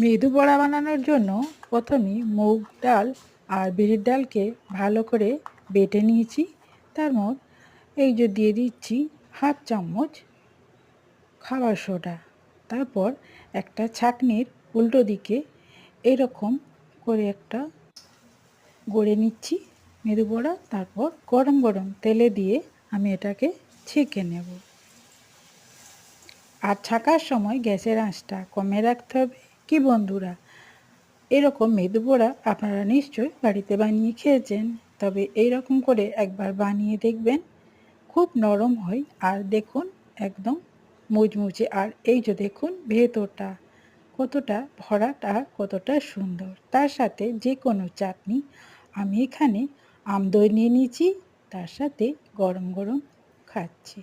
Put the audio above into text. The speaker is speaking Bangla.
মৃদু বড়া বানানোর জন্য প্রথমে মুগ ডাল আর বিউলির ডালকে ভালো করে বেটে নিয়েছি। তার মধ্যে এই যে দিয়ে দিচ্ছি হাফ চামচ খাবার সোডা। তারপর একটা ছাঁকনির উল্টো দিকে এরকম করে একটা গড়ে নিচ্ছি মেদু বড়া। তারপর গরম গরম তেলে দিয়ে আমি এটাকে ছেঁকে নেব। আর ছাঁকার সময় গ্যাসের আঁচটা কমে রাখতে হবে। কি বন্ধুরা, এরকম মেদু বড়া আপনারা নিশ্চয়ই বাড়িতে বানিয়ে খেয়েছেন, তবে এইরকম করে একবার বানিয়ে দেখবেন। খুব নরম হয় আর দেখুন একদম মুচমুচে। আর এই যে দেখুন ভেতরটা কতটা ভরাটা, কতটা সুন্দর। তার সাথে যে কোনো চাটনি, আমি এখানে আমদই নিয়ে নিয়েছি, তার সাথে গরম গরম খাচ্ছি।